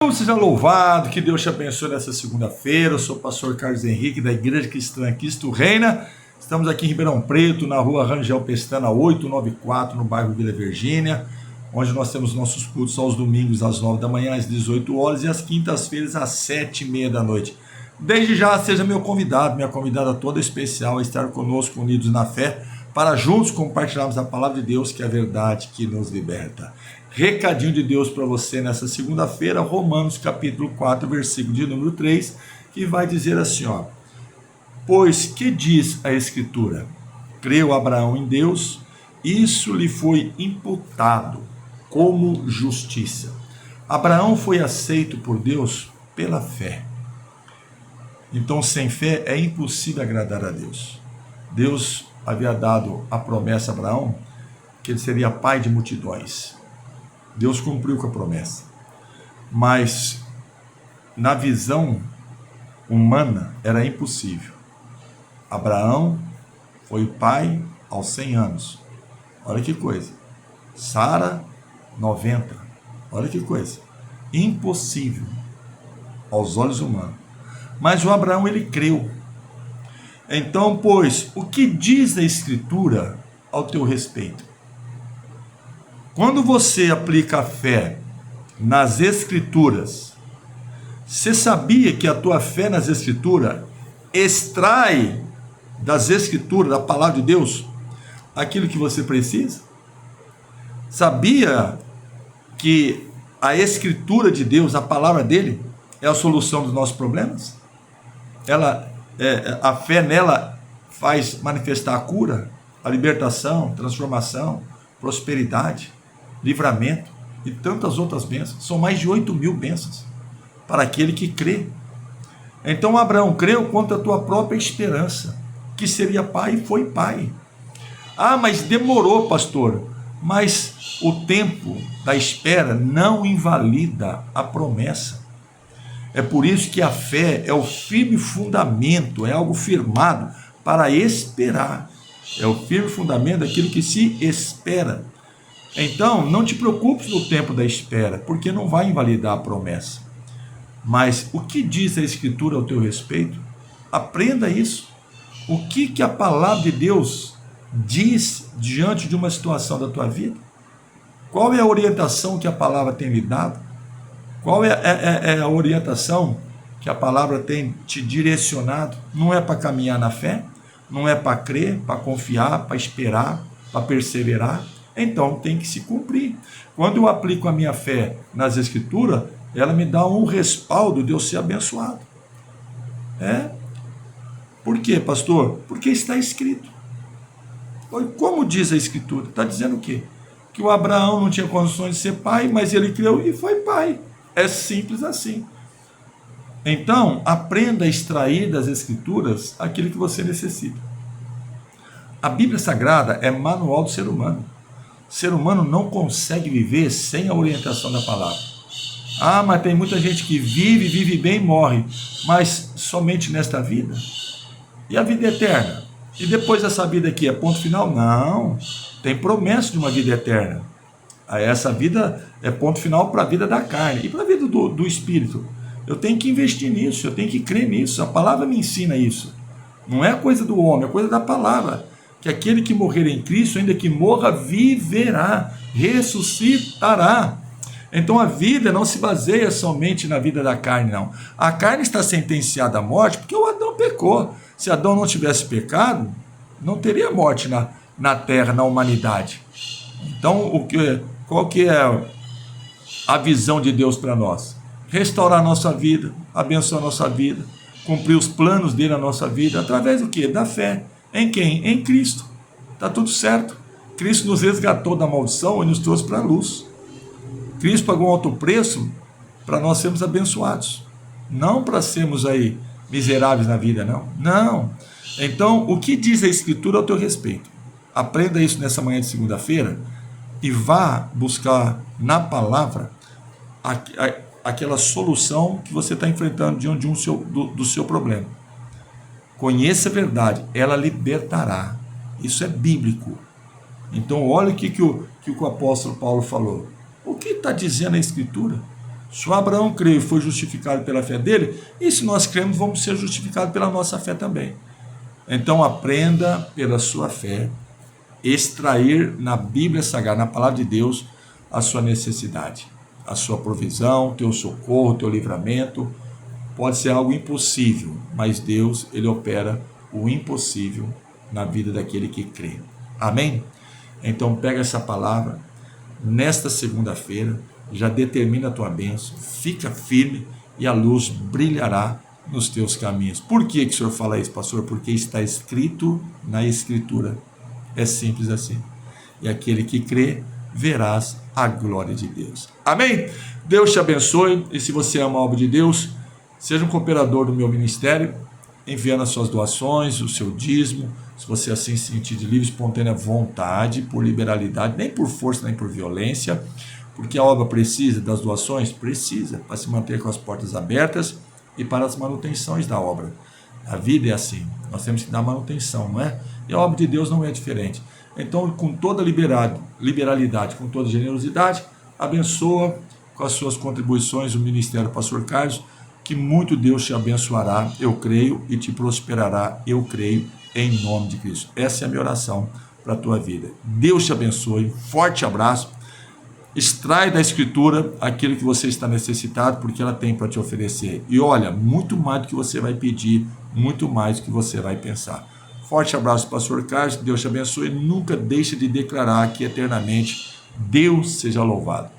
Seja louvado, que Deus te abençoe nessa segunda-feira. Eu sou o pastor Carlos Henrique, da Igreja Cristã Cristo Reina. Estamos aqui em Ribeirão Preto, na rua Rangel Pestana 894, no bairro Vila Virgínia, onde nós temos nossos cultos aos domingos às 9 da manhã, às 18 horas, e às quintas-feiras às 7h30 da noite. Desde já, seja meu convidado, minha convidada toda especial a estar conosco, unidos na fé, para juntos compartilharmos a palavra de Deus, que é a verdade que nos liberta. Recadinho de Deus para você nessa segunda-feira, Romanos capítulo 4, versículo de número 3, que vai dizer assim, ó: pois que diz a Escritura? Creu Abraão em Deus, isso lhe foi imputado como justiça. Abraão foi aceito por Deus pela fé. Então, sem fé é impossível agradar a Deus. Deus havia dado a promessa a Abraão que ele seria pai de multidões. Deus cumpriu com a promessa. Mas, na visão humana, era impossível. Abraão foi pai aos 100 anos. Olha que coisa. Sara, 90. Olha que coisa. Impossível aos olhos humanos. Mas o Abraão, ele creu. Então, pois, o que diz a Escritura ao teu respeito? Quando você aplica a fé nas Escrituras, você sabia que a tua fé nas Escrituras extrai das Escrituras, da palavra de Deus, aquilo que você precisa? Sabia que a Escritura de Deus, a palavra dele, é a solução dos nossos problemas? A fé nela faz manifestar a cura, a libertação, transformação, prosperidade, livramento e tantas outras bênçãos. São mais de 8.000 bênçãos para aquele que crê. Então Abraão creu quanto à tua própria esperança, que seria pai, e foi pai. Ah, mas demorou, pastor. Mas o tempo da espera não invalida a promessa. É por isso que a fé é o firme fundamento, é algo firmado para esperar. É o firme fundamento daquilo que se espera. Então, não te preocupes no tempo da espera, porque não vai invalidar a promessa. Mas o que diz a Escritura ao teu respeito? Aprenda isso. O que a palavra de Deus diz diante de uma situação da tua vida? Qual é a orientação que a palavra tem lhe dado? Qual é a orientação que a palavra tem te direcionado? Não é para caminhar na fé? Não é para crer, para confiar, para esperar, para perseverar? Então tem que se cumprir. Quando eu aplico a minha fé nas Escrituras, ela me dá um respaldo de eu ser abençoado. Por quê, pastor? Porque está escrito. Como diz a Escritura? Está dizendo o quê? Que o Abraão não tinha condições de ser pai, mas ele creu e foi pai. É simples assim. Então, aprenda a extrair das Escrituras aquilo que você necessita. A Bíblia Sagrada é manual do ser humano. O ser humano não consegue viver sem a orientação da palavra. Ah, mas tem muita gente que vive bem e morre, mas somente nesta vida. E a vida eterna? E depois dessa vida aqui, é ponto final? Não, tem promessa de uma vida eterna. Essa vida é ponto final para a vida da carne e para a vida do espírito. Eu tenho que investir nisso, eu tenho que crer nisso. A palavra me ensina isso. Não é coisa do homem, é coisa da palavra. Que aquele que morrer em Cristo, ainda que morra, viverá, ressuscitará. Então a vida não se baseia somente na vida da carne, não. A carne está sentenciada à morte porque o Adão pecou. Se Adão não tivesse pecado, não teria morte na terra, na humanidade. Então, qual que é a visão de Deus para nós? Restaurar a nossa vida, abençoar a nossa vida, cumprir os planos dele na nossa vida, através do quê? Da fé. Em quem? Em Cristo. Está tudo certo. Cristo nos resgatou da maldição e nos trouxe para a luz. Cristo pagou um alto preço para nós sermos abençoados. Não para sermos aí miseráveis na vida, não. Não. Então, o que diz a Escritura ao teu respeito? Aprenda isso nessa manhã de segunda-feira e vá buscar na palavra aquela solução que você está enfrentando diante do seu problema. Conheça a verdade, ela libertará. Isso é bíblico. Então olha o que o apóstolo Paulo falou. O que está dizendo a Escritura? Se o Abraão creu e foi justificado pela fé dele, e se nós cremos, vamos ser justificados pela nossa fé também. Então aprenda pela sua fé, extrair na Bíblia Sagrada, na palavra de Deus, a sua necessidade, a sua provisão, o teu socorro, o teu livramento. Pode ser algo impossível, mas Deus, ele opera o impossível na vida daquele que crê. Amém? Então pega essa palavra, nesta segunda-feira, já determina a tua bênção, fica firme e a luz brilhará nos teus caminhos. Por que o senhor fala isso, pastor? Porque está escrito na Escritura. É simples assim. E aquele que crê, verás a glória de Deus. Amém? Deus te abençoe, e se você ama a obra de Deus, seja um cooperador do meu ministério, enviando as suas doações, o seu dízimo, se você assim se sentir de livre, espontânea vontade, por liberalidade, nem por força, nem por violência, porque a obra precisa das doações? Precisa, para se manter com as portas abertas e para as manutenções da obra. A vida é assim, nós temos que dar manutenção, não é? E a obra de Deus não é diferente. Então, com toda liberalidade, com toda generosidade, abençoa com as suas contribuições o Ministério Pastor Carlos, que muito Deus te abençoará, eu creio, e te prosperará, eu creio, em nome de Cristo. Essa é a minha oração para a tua vida. Deus te abençoe, forte abraço. Extrai da Escritura aquilo que você está necessitado, porque ela tem para te oferecer. E olha, muito mais do que você vai pedir, muito mais do que você vai pensar. Forte abraço, pastor Carlos, Deus te abençoe. Nunca deixe de declarar que eternamente Deus seja louvado.